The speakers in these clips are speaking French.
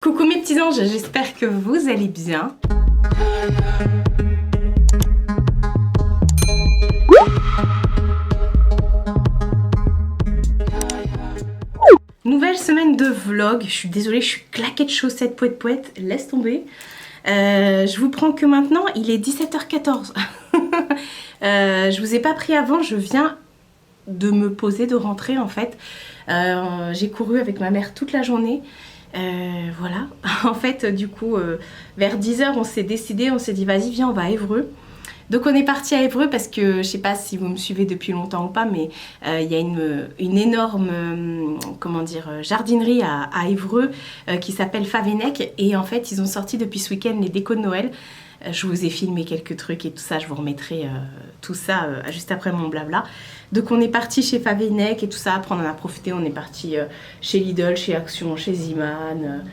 Coucou mes petits anges, j'espère que vous allez bien. Nouvelle semaine de vlog, je suis désolée, je suis claquée de chaussettes poète, laisse tomber. Je vous prends que maintenant, il est 17h14. Je vous ai pas pris avant, je viens de me poser, de rentrer en fait. J'ai couru avec ma mère toute la journée. Voilà, en fait du coup vers 10h on s'est décidé, on s'est dit vas-y viens on va à Évreux. Donc on est parti à Évreux parce que je sais pas si vous me suivez depuis longtemps ou pas, mais il y a une énorme comment dire, jardinerie à Évreux qui s'appelle Favennec, et en fait ils ont sorti depuis ce week-end les décos de Noël. Je vous ai filmé quelques trucs et tout ça, je vous remettrai tout ça juste après mon blabla. Donc on est parti chez Favennec et tout ça, après on en a profité, on est parti chez Lidl, chez Action, chez Ziman.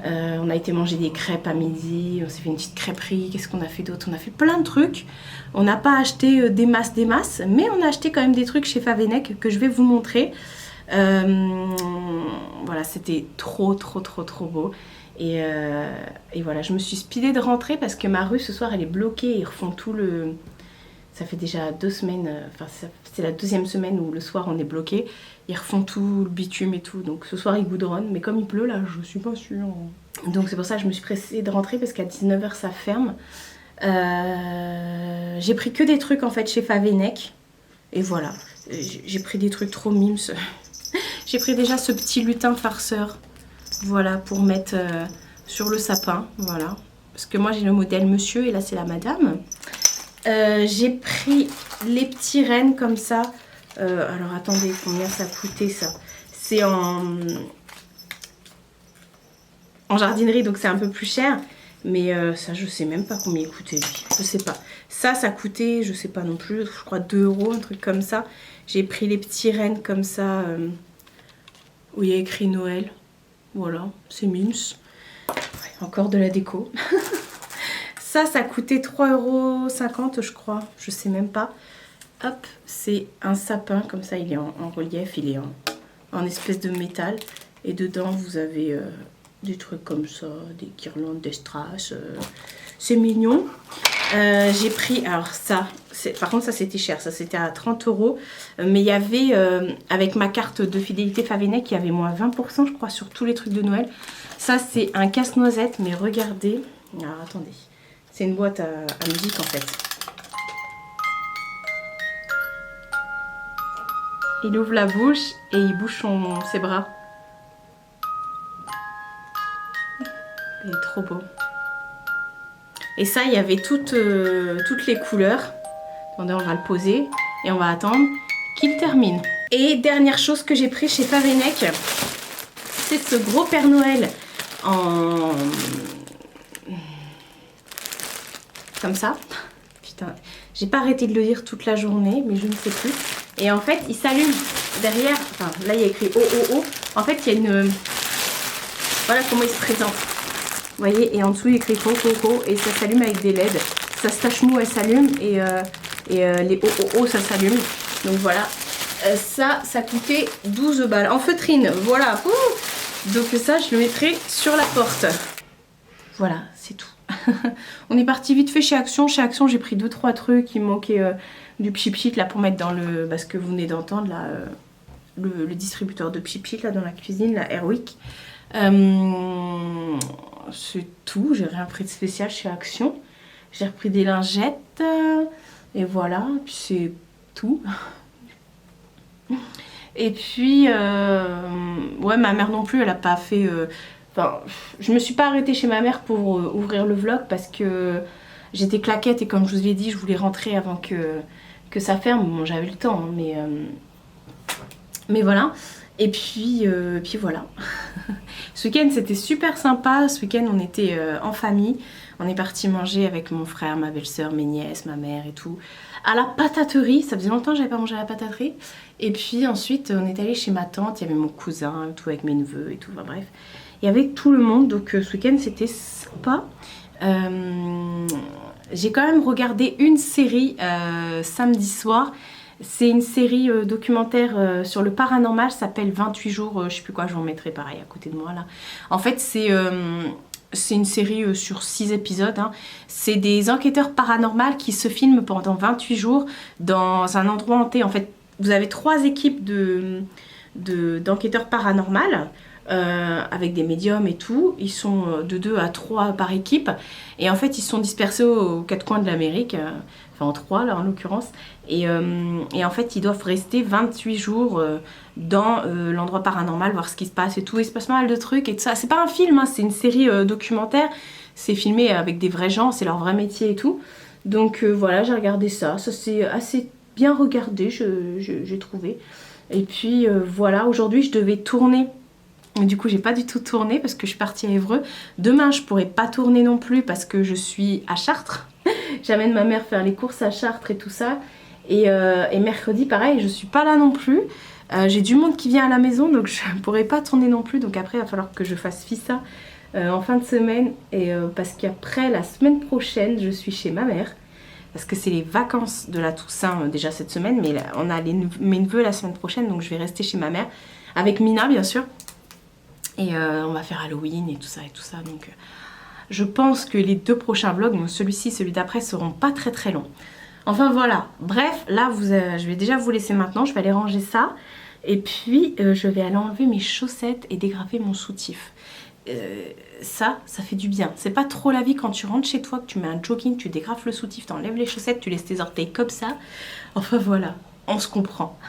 On a été manger des crêpes à midi, on s'est fait une petite crêperie, qu'est-ce qu'on a fait d'autre? On a fait plein de trucs. On n'a pas acheté des masses, mais on a acheté quand même des trucs chez Favennec que je vais vous montrer. Voilà, c'était trop beau. Et voilà, je me suis speedée de rentrer parce que ma rue ce soir elle est bloquée, ils refont tout le... Ça fait déjà 2 semaines, enfin c'est la 2e semaine où le soir on est bloqué. Ils refont tout le bitume et tout, donc ce soir ils goudronnent, mais comme il pleut là, je suis pas sûre. Donc c'est pour ça que je me suis pressée de rentrer parce qu'à 19h ça ferme. J'ai pris que des trucs en fait chez Favennec. Et voilà, j'ai pris des trucs trop mimes. J'ai pris déjà ce petit lutin farceur. Voilà, pour mettre sur le sapin, voilà. Parce que moi j'ai le modèle monsieur et là c'est la madame. J'ai pris les petits rennes comme ça. Alors attendez, combien ça coûtait ça? C'est en jardinerie, donc c'est un peu plus cher. Mais ça je sais même pas combien il coûtait lui. Je sais pas. Ça coûtait, je sais pas non plus, je crois 2 €, un truc comme ça. J'ai pris les petits rennes comme ça, où il y a écrit Noël. Voilà, c'est mimes. Encore de la déco. Ça coûtait 3,50 € je crois. Je sais même pas. Hop, c'est un sapin, comme ça il est en relief, il est en espèce de métal. Et dedans vous avez des trucs comme ça, des guirlandes, des strass. C'est mignon. J'ai pris, alors ça, par contre ça c'était cher, ça c'était à 30 €. Mais il y avait, avec ma carte de fidélité Favennec, il y avait moins 20% je crois sur tous les trucs de Noël. Ça c'est un casse-noisette, mais regardez. Alors attendez, c'est une boîte à musique en fait. Il ouvre la bouche et il bouge ses bras. Il est trop beau. Et ça, il y avait toutes les couleurs. Attendez, on va le poser et on va attendre qu'il termine. Et dernière chose que j'ai pris chez Favennec, c'est ce gros Père Noël en... comme ça. Putain, j'ai pas arrêté de le dire toute la journée, mais je ne sais plus. Et en fait, il s'allume derrière. Enfin, là, il y a écrit oh oh oh. En fait, il y a une... Voilà comment il se présente. Vous voyez, et en dessous, il écrit coco, et ça s'allume avec des LED. Ça se tache mou, elle s'allume, et les oh, ça s'allume. Donc voilà. Ça coûtait 12 balles. En feutrine, voilà. Ouh. Donc ça, je le mettrai sur la porte. Voilà, c'est tout. On est parti vite fait chez Action. Chez Action, j'ai pris 2-3 trucs. Il me manquait du pchit là pour mettre dans le... Parce que vous venez d'entendre là, le distributeur de pchit là dans la cuisine, la Airwick. C'est tout. J'ai rien pris de spécial chez Action. J'ai repris des lingettes. Et voilà. Puis c'est tout. Et puis, ouais, ma mère non plus, elle a pas fait... Enfin, je me suis pas arrêtée chez ma mère pour ouvrir le vlog parce que j'étais claquette et comme je vous l'ai dit, je voulais rentrer avant que ça ferme. Bon, j'avais le temps, hein, mais voilà. Et puis voilà. Ce week-end, c'était super sympa. Ce week-end, on était en famille. On est parti manger avec mon frère, ma belle-sœur, mes nièces, ma mère et tout. À la pataterie. Ça faisait longtemps que j'avais pas mangé à la pataterie. Et puis ensuite, on est allé chez ma tante. Il y avait mon cousin, tout avec mes neveux et tout. Enfin bref. Il y avait tout le monde, donc ce week-end c'était sympa. J'ai quand même regardé une série samedi soir. C'est une série documentaire sur le paranormal, ça s'appelle 28 jours, je sais plus quoi, je vous en mettrai pareil à côté de moi là. En fait, c'est une série sur 6 épisodes. Hein. C'est des enquêteurs paranormaux qui se filment pendant 28 jours dans un endroit hanté. En fait, vous avez 3 équipes d'enquêteurs paranormaux avec des médiums et tout. Ils sont de 2 à 3 par équipe. Et en fait, ils sont dispersés aux 4 coins de l'Amérique. Enfin, en 3 là en l'occurrence. Et en fait, ils doivent rester 28 jours dans l'endroit paranormal, voir ce qui se passe et tout. Il se passe pas mal de trucs et tout ça. C'est pas un film, hein, c'est une série documentaire. C'est filmé avec des vrais gens, c'est leur vrai métier et tout. Donc voilà, j'ai regardé ça. Ça c'est assez bien regardé, j'ai trouvé. Et puis voilà, aujourd'hui je devais tourner. Du coup, j'ai pas du tout tourné parce que je suis partie à Évreux. Demain, je pourrais pas tourner non plus parce que je suis à Chartres. J'amène ma mère faire les courses à Chartres et tout ça. Et mercredi, pareil, je suis pas là non plus. J'ai du monde qui vient à la maison, donc je pourrais pas tourner non plus. Donc après, il va falloir que je fasse Fissa en fin de semaine. Et parce qu'après, la semaine prochaine, je suis chez ma mère. Parce que c'est les vacances de la Toussaint déjà cette semaine. Mais là, on a mes neveux la semaine prochaine, donc je vais rester chez ma mère. Avec Mina, bien sûr. Et on va faire Halloween et tout ça. Donc je pense que les 2 prochains vlogs, donc celui-ci et celui d'après, seront pas très très longs. Enfin voilà, bref, là je vais déjà vous laisser maintenant, je vais aller ranger ça. Et puis je vais aller enlever mes chaussettes et dégrafer mon soutif. Ça fait du bien. C'est pas trop la vie quand tu rentres chez toi, que tu mets un jogging, tu dégrafes le soutif, t'enlèves les chaussettes, tu laisses tes orteils comme ça. Enfin voilà, on se comprend.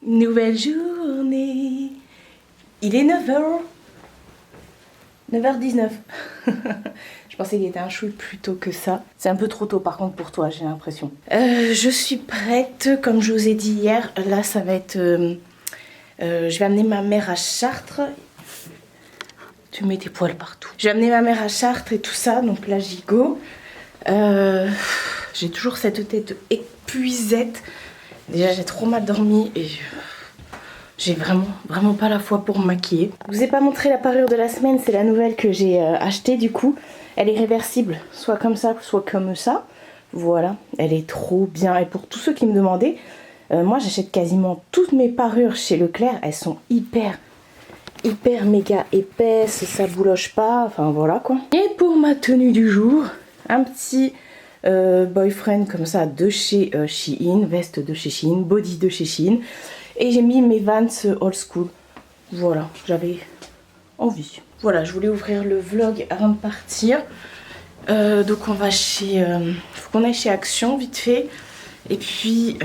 Nouvelle journée. Il est 9h. 9h19. Je pensais qu'il était un chouille plus tôt que ça. C'est un peu trop tôt par contre pour toi, j'ai l'impression. Je suis prête, comme je vous ai dit hier. Là, ça va être... je vais amener ma mère à Chartres. Tu mets tes poils partout. Je vais amener ma mère à Chartres et tout ça. Donc là, j'y go. J'ai toujours cette tête épuisette. Déjà, j'ai trop mal dormi et... j'ai vraiment pas la foi pour me maquiller. Je vous ai pas montré la parure de la semaine, c'est la nouvelle que j'ai achetée du coup. Elle est réversible, soit comme ça, soit comme ça. Voilà, elle est trop bien. Et pour tous ceux qui me demandaient, moi j'achète quasiment toutes mes parures chez Leclerc. Elles sont hyper hyper méga épaisse, ça bouloche pas, enfin voilà quoi. Et pour ma tenue du jour, un petit boyfriend comme ça de chez Shein, veste de chez Shein, body de chez Shein. Et j'ai mis mes Vans old school. Voilà, j'avais envie. Voilà, je voulais ouvrir le vlog avant de partir. Donc on va chez... faut qu'on aille chez Action vite fait. Et puis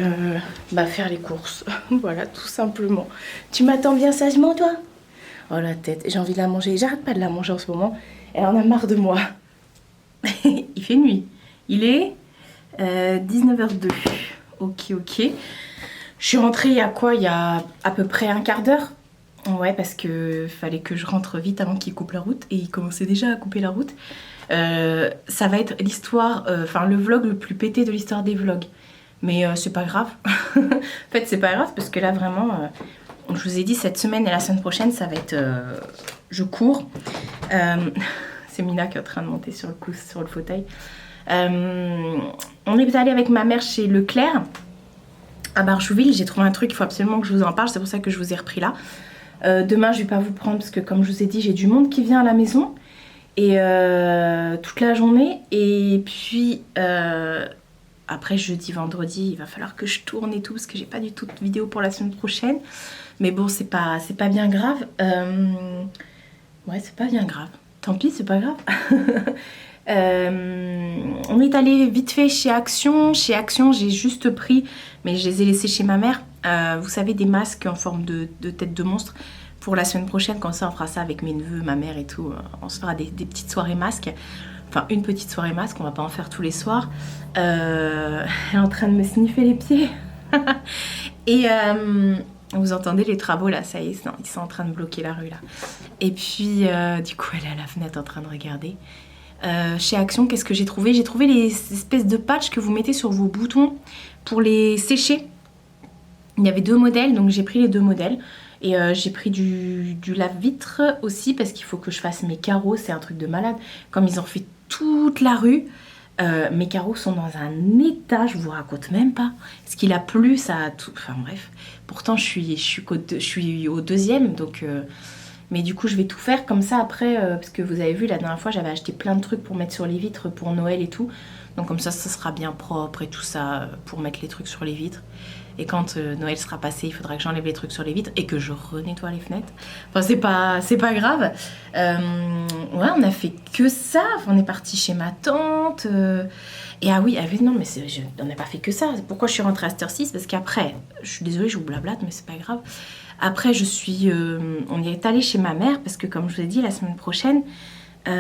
faire les courses. Voilà, tout simplement. Tu m'attends bien sagement toi? Oh la tête, j'ai envie de la manger. J'arrête pas de la manger en ce moment. Elle en a marre de moi. Il fait nuit. Il est 19h02. Ok, ok. Je suis rentrée il y a quoi? Il y a à peu près un quart d'heure. Ouais, parce que fallait que je rentre vite avant qu'il coupe la route. Et il commençait déjà à couper la route. Ça va être l'histoire, le vlog le plus pété de l'histoire des vlogs. Mais c'est pas grave. En fait, c'est pas grave parce que là, vraiment, je vous ai dit, cette semaine et la semaine prochaine, ça va être... je cours. C'est Mina qui est en train de monter sur le fauteuil. On est allé avec ma mère chez Leclerc à Barjouville. J'ai trouvé un truc, il faut absolument que je vous en parle. C'est pour ça que je vous ai repris là. Demain, je vais pas vous prendre parce que, comme je vous ai dit, j'ai du monde qui vient à la maison. Et toute la journée. Et puis... après jeudi, vendredi, il va falloir que je tourne et tout parce que j'ai pas du tout de vidéo pour la semaine prochaine. Mais bon, c'est pas bien grave. Ouais, c'est pas bien grave. Tant pis, c'est pas grave. On est allé vite fait chez Action. Chez Action, j'ai juste pris, mais je les ai laissés chez ma mère. Vous savez, des masques en forme de tête de monstre. Pour la semaine prochaine, comme ça, on fera ça avec mes neveux, ma mère et tout. On se fera des petites soirées masques. Enfin, une petite soirée masque, on va pas en faire tous les soirs. Elle est en train de me sniffer les pieds. Et vous entendez les travaux là, ça y est, ils sont en train de bloquer la rue là. Et puis, du coup, elle est à la fenêtre en train de regarder. Chez Action, qu'est-ce que j'ai trouvé? J'ai trouvé les espèces de patchs que vous mettez sur vos boutons pour les sécher. Il y avait 2 modèles, donc j'ai pris les 2 modèles. Et j'ai pris du lave-vitre aussi parce qu'il faut que je fasse mes carreaux, c'est un truc de malade. Comme ils ont fait toute la rue, mes carreaux sont dans un état, je vous raconte même pas. Parce qu'il a plu, ça a tout... Enfin bref, pourtant je suis au 2e, donc... Mais du coup je vais tout faire comme ça après, parce que vous avez vu la dernière fois j'avais acheté plein de trucs pour mettre sur les vitres pour Noël et tout. Donc comme ça sera bien propre et tout ça pour mettre les trucs sur les vitres. Et quand Noël sera passé, il faudra que j'enlève les trucs sur les vitres et que je renettoie les fenêtres. Enfin, c'est pas grave. Ouais, on a fait que ça. Enfin, on est parti chez ma tante. Et ah oui, non, mais on n'a pas fait que ça. Pourquoi je suis rentrée à cette heure-ci? Parce qu'après, je suis désolée, je vous blablate, mais c'est pas grave. Après, on y est allé chez ma mère parce que, comme je vous ai dit, la semaine prochaine, il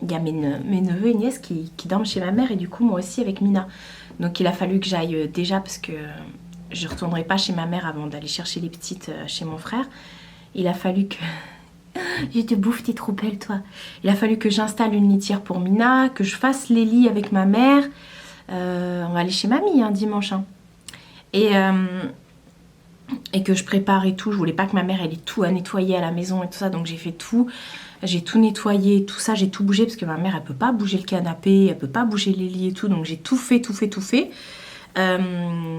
y a mes neveux et nièces qui dorment chez ma mère et du coup, moi aussi avec Mina. Donc il a fallu que j'aille déjà parce que je ne retournerai pas chez ma mère avant d'aller chercher les petites chez mon frère. Il a fallu que... Je te bouffe, t'es trop belle toi. Il a fallu que j'installe une litière pour Mina, que je fasse les lits avec ma mère. On va aller chez mamie dimanche. Et que je prépare et tout. Je voulais pas que ma mère elle ait tout à nettoyer à la maison et tout ça. Donc j'ai fait tout. J'ai tout nettoyé, tout ça, j'ai tout bougé parce que ma mère elle peut pas bouger le canapé, elle peut pas bouger les lits et tout, donc j'ai tout fait.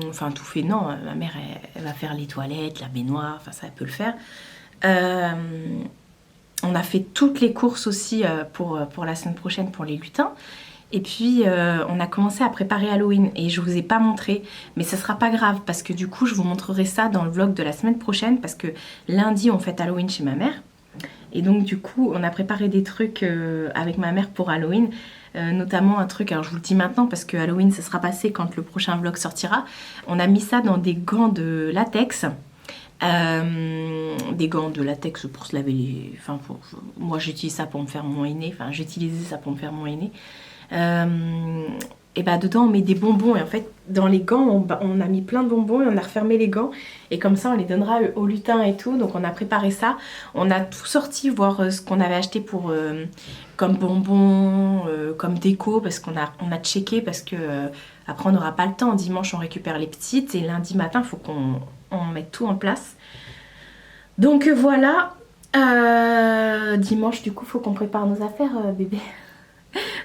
Enfin tout fait, non, ma mère elle va faire les toilettes, la baignoire, enfin ça elle peut le faire. On a fait toutes les courses aussi pour la semaine prochaine pour les lutins. Et puis on a commencé à préparer Halloween et je vous ai pas montré, mais ça sera pas grave parce que du coup je vous montrerai ça dans le vlog de la semaine prochaine parce que lundi on fête Halloween chez ma mère. Et donc du coup on a préparé des trucs avec ma mère pour Halloween, notamment un truc, alors je vous le dis maintenant parce que Halloween ça sera passé quand le prochain vlog sortira. On a mis ça dans des gants de latex, des gants de latex pour se laver les... Enfin moi j'utilise ça pour me faire mon henné, enfin j'utilisais ça pour me faire mon henné. Et bah dedans on met des bonbons et en fait dans les gants on a mis plein de bonbons et on a refermé les gants et comme ça on les donnera aux lutins et tout. Donc on a préparé ça, on a tout sorti voir ce qu'on avait acheté pour comme bonbons, comme déco parce qu'on a checké parce que après on n'aura pas le temps. Dimanche on récupère les petites et lundi matin il faut qu'on mette tout en place. Donc voilà, dimanche du coup il faut qu'on prépare nos affaires bébé.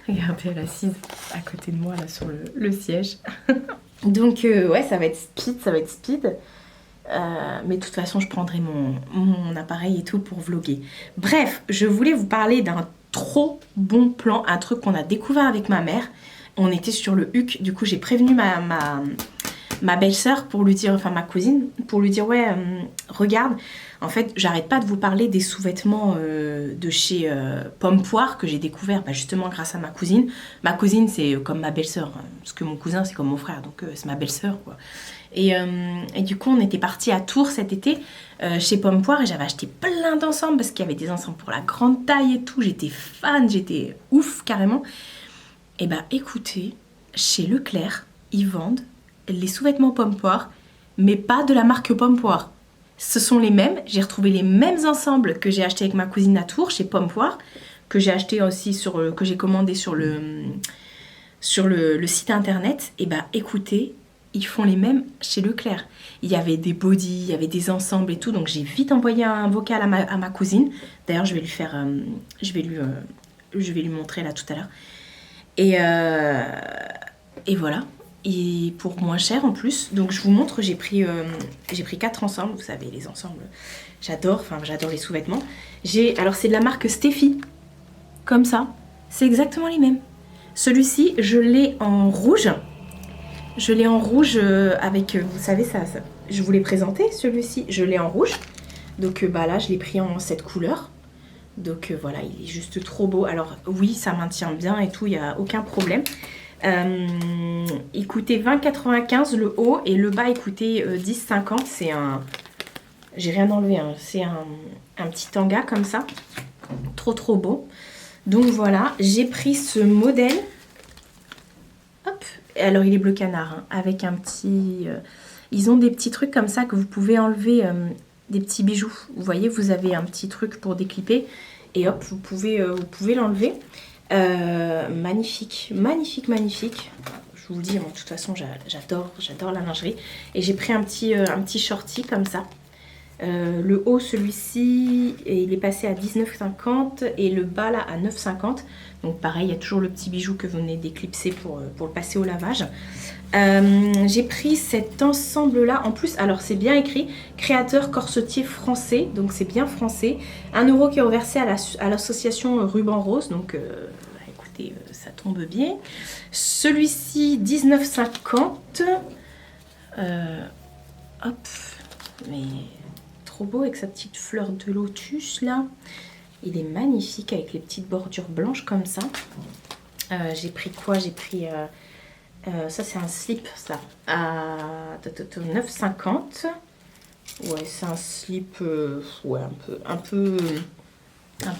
Regardez, elle est assise à côté de moi là sur le siège. Donc ouais, ça va être speed. Mais de toute façon, je prendrai mon appareil et tout pour vlogger. Bref, je voulais vous parler d'un trop bon plan, un truc qu'on a découvert avec ma mère. On était sur le HUC, du coup j'ai prévenu ma belle-sœur pour lui dire, enfin ma cousine, pour lui dire ouais, regarde, en fait j'arrête pas de vous parler des sous-vêtements de chez Pomme Poire que j'ai découvert justement grâce à ma cousine. Ma cousine c'est comme ma belle-sœur, hein, parce que mon cousin c'est comme mon frère, donc c'est ma belle-sœur quoi. Et du coup on était partis à Tours cet été chez Pomme Poire et j'avais acheté plein d'ensembles parce qu'il y avait des ensembles pour la grande taille et tout, j'étais fan, j'étais ouf carrément. Et bah écoutez, chez Leclerc, ils vendent les sous-vêtements Pomme Poire, mais pas de la marque Pomme Poire. Ce sont les mêmes, j'ai retrouvé les mêmes ensembles que j'ai acheté avec ma cousine à Tours chez Pomme Poire, que j'ai acheté aussi que j'ai commandé sur le site internet. Et bah écoutez, ils font les mêmes chez Leclerc. Il y avait des bodys, il y avait des ensembles et tout, donc j'ai vite envoyé un vocal à ma cousine. D'ailleurs je vais lui faire, je vais lui montrer là tout à l'heure. Et voilà. Et pour moins cher en plus. Donc je vous montre, j'ai pris 4 ensembles. Vous savez, les ensembles, j'adore les sous-vêtements. Alors c'est de la marque Steffi. Comme ça. C'est exactement les mêmes. Celui-ci, je l'ai en rouge. Je l'ai en rouge avec, vous savez, ça, je vous l'ai présenté. Celui-ci, je l'ai en rouge. Donc là, je l'ai pris en cette couleur. Donc voilà, il est juste trop beau. Alors oui, ça maintient bien et tout, il n'y a aucun problème. Il coûtait 20,95 le haut et le bas il coûtait 10,50. C'est un... J'ai rien enlevé, hein. C'est un petit tanga comme ça. Trop beau. Donc voilà, j'ai pris ce modèle. Hop. Alors il est bleu canard, hein, avec un petit... Ils ont des petits trucs comme ça que vous pouvez enlever... des petits bijoux. Vous voyez, vous avez un petit truc pour déclipper et hop, vous pouvez l'enlever. Magnifique. Je vous le dis, moi, de toute façon, j'adore la lingerie. Et j'ai pris un petit shorty comme ça. Le haut, celui-ci, il est passé à 19,50 et le bas là à 9,50. Donc pareil, il y a toujours le petit bijou que vous venez d'éclipser pour le passer au lavage. J'ai pris cet ensemble là en plus, alors c'est bien écrit créateur corsetier français, donc c'est bien français. 1 € qui est reversé à l'association Ruban Rose, donc écoutez, ça tombe bien. Celui-ci 19,50. Hop, mais trop beau avec sa petite fleur de lotus là. Il est magnifique avec les petites bordures blanches comme ça. J'ai pris quoi? J'ai pris ça c'est un slip ça à 9,50. Ouais, c'est un slip ouais, un peu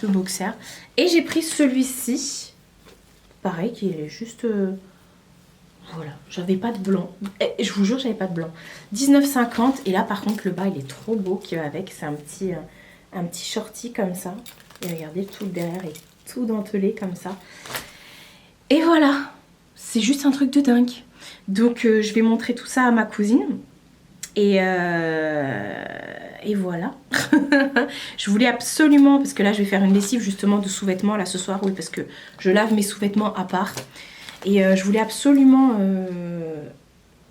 boxer. Et j'ai pris celui-ci, pareil, qui est juste voilà, j'avais pas de blanc. Je vous jure, j'avais pas de blanc. 19,50 et là par contre le bas il est trop beau qui va avec, c'est un petit shorty comme ça. Et regardez, tout le derrière est tout dentelé comme ça. Et voilà, c'est juste un truc de dingue. Donc je vais montrer tout ça à ma cousine. Et voilà. Je voulais absolument, parce que là je vais faire une lessive justement de sous-vêtements là ce soir. Oui, parce que je lave mes sous-vêtements à part. Et je voulais absolument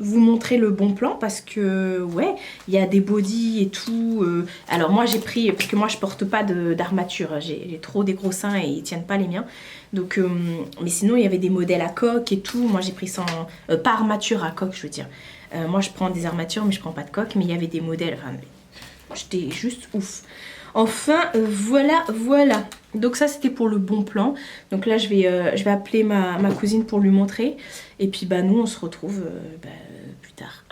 vous montrer le bon plan parce que ouais, il y a des bodys et tout. Alors moi j'ai pris, parce que moi je porte pas d'armature, j'ai trop des gros seins et ils tiennent pas les miens. Donc, mais sinon il y avait des modèles à coque et tout. Moi j'ai pris sans, pas armature, à coque je veux dire. Moi je prends des armatures mais je prends pas de coque, mais il y avait des modèles, enfin j'étais juste ouf. Enfin voilà. Donc ça c'était pour le bon plan. Donc là je vais appeler ma cousine pour lui montrer. Et puis bah nous on se retrouve plus tard.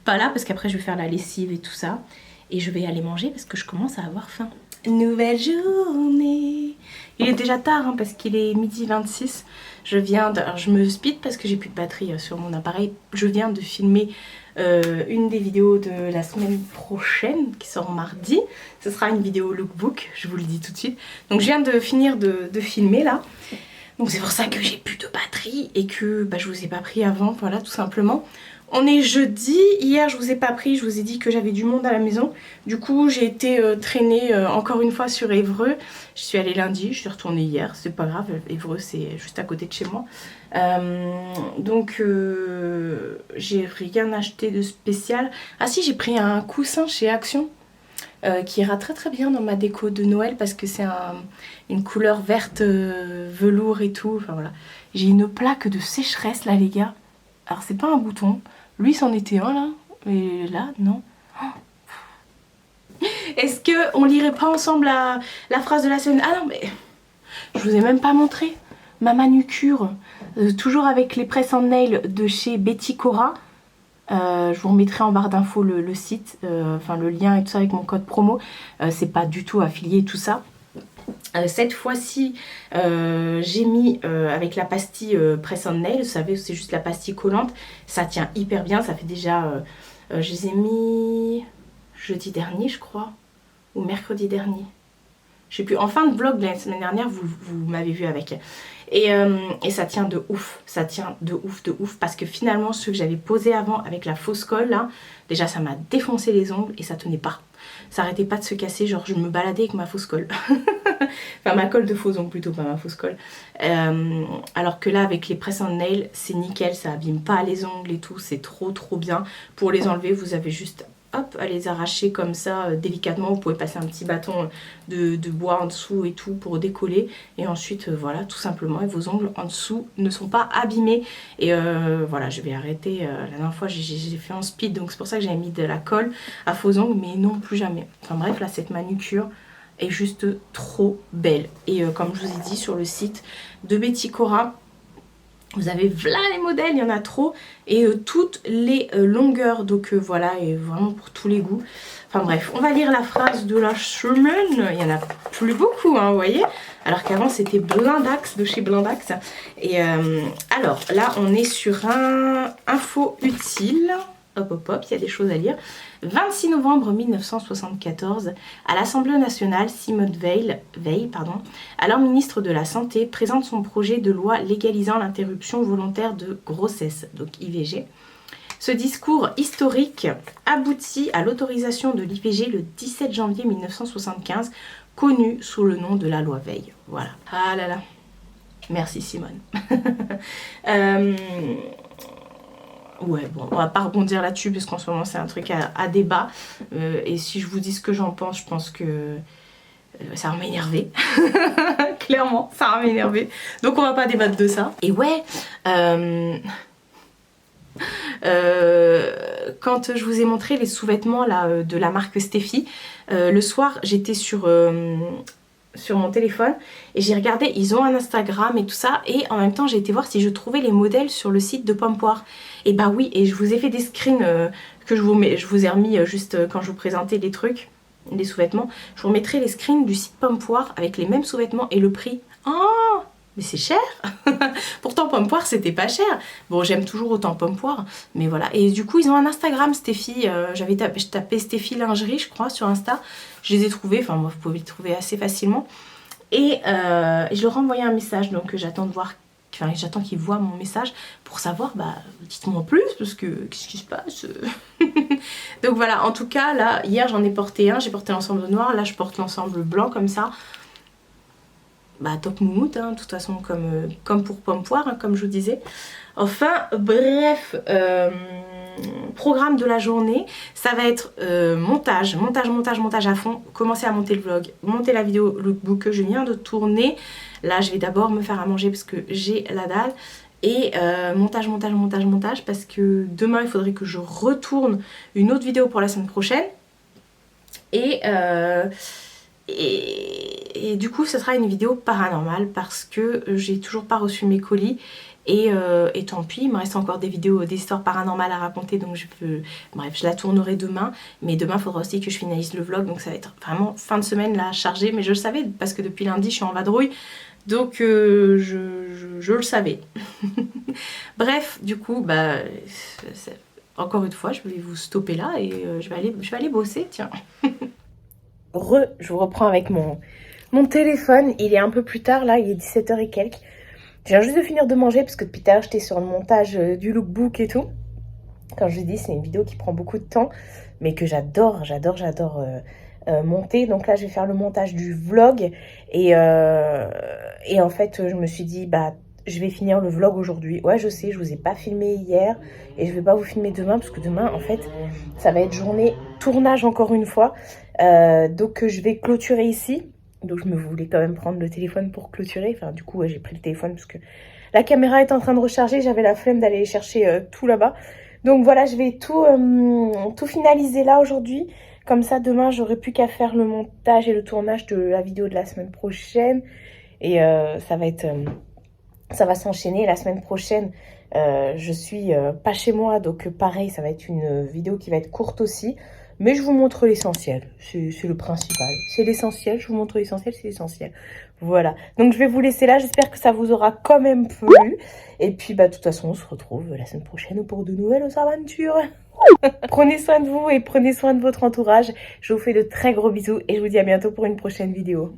Pas là parce qu'après je vais faire la lessive et tout ça. Et je vais aller manger parce que je commence à avoir faim. Nouvelle journée. Il est déjà tard hein, parce qu'il est 12h26. Alors je me speed parce que j'ai plus de batterie sur mon appareil. Je viens de filmer une des vidéos de la semaine prochaine qui sort mardi. Ce sera une vidéo lookbook, je vous le dis tout de suite. Donc je viens de finir de filmer là. Donc c'est pour ça que j'ai plus de batterie et que je vous ai pas pris avant, voilà tout simplement. On est jeudi, hier je vous ai pas pris, je vous ai dit que j'avais du monde à la maison. Du coup j'ai été traîner encore une fois sur Évreux. Je suis allée lundi, je suis retournée hier, c'est pas grave, Évreux c'est juste à côté de chez moi. Donc j'ai rien acheté de spécial. Ah si, j'ai pris un coussin chez Action qui ira très très bien dans ma déco de Noël parce que c'est une couleur verte velours et tout. Enfin voilà. J'ai une plaque de sécheresse là les gars. Alors c'est pas un bouton. Lui, c'en était un là, mais là, non. Oh. Est-ce qu'on lirait pas ensemble la phrase de la semaine? Ah non, mais je vous ai même pas montré ma manucure, toujours avec les presses en nail de chez Betty Cora. Je vous remettrai en barre d'infos le site, enfin le lien et tout ça avec mon code promo. C'est pas du tout affilié tout ça. Cette fois-ci, j'ai mis avec la pastille press on nail, vous savez, c'est juste la pastille collante. Ça tient hyper bien, ça fait déjà... je les ai mis jeudi dernier, je crois, ou mercredi dernier. Je sais plus, en fin de vlog de la semaine dernière, vous m'avez vu avec. Et ça tient de ouf, ça tient de ouf, parce que finalement, ceux que j'avais posés avant avec la fausse colle, là, déjà ça m'a défoncé les ongles et ça tenait pas. Ça arrêtait pas de se casser, genre je me baladais avec ma fausse colle. Enfin ma colle de faux ongles plutôt, pas ma fausse colle. Alors que là avec les press on nail, c'est nickel, ça abîme pas les ongles et tout, c'est trop bien. Pour les enlever, vous avez juste hop à les arracher comme ça délicatement. Vous pouvez passer un petit bâton de bois en dessous et tout pour décoller. Et ensuite voilà, tout simplement, et vos ongles en dessous ne sont pas abîmés. Et voilà, je vais arrêter. La dernière fois j'ai fait en speed, donc c'est pour ça que j'avais mis de la colle à faux ongles, mais non, plus jamais. Enfin bref, là cette manucure est juste trop belle. Et comme je vous ai dit, sur le site de Betty Cora, vous avez plein les modèles, il y en a trop, et toutes les longueurs, donc voilà, et vraiment pour tous les goûts. Enfin bref, on va lire la phrase de la semaine. Il y en a plus beaucoup, hein, vous voyez, alors qu'avant c'était Blindax, de chez Blindax. Et alors là on est sur un info utile. Hop, il y a des choses à lire. 26 novembre 1974, à l'Assemblée nationale, Simone Veil, alors ministre de la Santé, présente son projet de loi légalisant l'interruption volontaire de grossesse, donc IVG. Ce discours historique aboutit à l'autorisation de l'IVG le 17 janvier 1975, connue sous le nom de la loi Veil. Voilà. Ah là là. Merci Simone. Ouais, bon, on va pas rebondir là-dessus parce qu'en ce moment c'est un truc à débat. Et si je vous dis ce que j'en pense, je pense que ça va m'énerver. Clairement, ça va m'énerver. Donc on va pas débattre de ça. Et ouais, quand je vous ai montré les sous-vêtements là, de la marque Steffi, le soir j'étais sur mon téléphone et j'ai regardé, ils ont un Instagram et tout ça, et en même temps j'ai été voir si je trouvais les modèles sur le site de Pompoir. Et bah oui, et je vous ai fait des screens que je vous ai remis juste quand je vous présentais les trucs, les sous-vêtements. Je vous remettrai les screens du site Pompoir avec les mêmes sous-vêtements et le prix. Oh, mais c'est cher. Pourtant Pompoir c'était pas cher. Bon, j'aime toujours autant Pompoir, mais voilà. Et du coup ils ont un Instagram Steffi, je tapais Steffi lingerie je crois sur Insta. Je les ai trouvés, enfin moi vous pouvez les trouver assez facilement. Et je leur ai envoyé un message, donc j'attends de voir, enfin j'attends qu'ils voient mon message pour savoir, bah dites-moi en plus parce que qu'est-ce qui se passe. Donc voilà, en tout cas là hier j'en ai porté un, j'ai porté l'ensemble noir, là je porte l'ensemble blanc comme ça. Bah top moumoute, hein, de toute façon comme pour Pompoir, hein, comme je vous disais. Enfin bref, programme de la journée, ça va être montage à fond, commencer à monter le vlog, monter la vidéo lookbook que je viens de tourner. Là je vais d'abord me faire à manger parce que j'ai la dalle. Et montage parce que demain il faudrait que je retourne une autre vidéo pour la semaine prochaine. Et du coup ce sera une vidéo paranormale parce que j'ai toujours pas reçu mes colis. Et tant pis, il me reste encore des vidéos, des histoires paranormales à raconter, donc bref, je la tournerai demain. Mais demain il faudra aussi que je finalise le vlog, donc ça va être vraiment fin de semaine là chargé. Mais je le savais parce que depuis lundi je suis en vadrouille, donc je le savais. Bref, du coup bah encore une fois je vais vous stopper là et je vais aller bosser, tiens. Je vous reprends avec mon téléphone, il est un peu plus tard là, il est 17h et quelques. Je viens juste de finir de manger parce que depuis tout à l'heure j'étais sur le montage du lookbook et tout. Comme je vous dis, c'est une vidéo qui prend beaucoup de temps, mais que j'adore monter. Donc là, je vais faire le montage du vlog. Et en fait, je me suis dit, bah, je vais finir le vlog aujourd'hui. Ouais, je sais, je vous ai pas filmé hier. Et je vais pas vous filmer demain, parce que demain, en fait, ça va être journée tournage encore une fois. Donc, je vais clôturer ici. Donc, je me voulais quand même prendre le téléphone pour clôturer. Enfin, du coup, ouais, j'ai pris le téléphone parce que la caméra est en train de recharger. J'avais la flemme d'aller chercher tout là-bas. Donc voilà, je vais tout finaliser là aujourd'hui. Comme ça, demain, j'aurai plus qu'à faire le montage et le tournage de la vidéo de la semaine prochaine. Et ça va s'enchaîner. La semaine prochaine, je suis pas chez moi. Donc pareil, ça va être une vidéo qui va être courte aussi. Mais je vous montre l'essentiel. C'est le principal. C'est l'essentiel. Je vous montre l'essentiel, c'est l'essentiel. Voilà. Donc je vais vous laisser là. J'espère que ça vous aura quand même plu. Et puis, bah, de toute façon, on se retrouve la semaine prochaine pour de nouvelles aventures. Prenez soin de vous et prenez soin de votre entourage. Je vous fais de très gros bisous et je vous dis à bientôt pour une prochaine vidéo.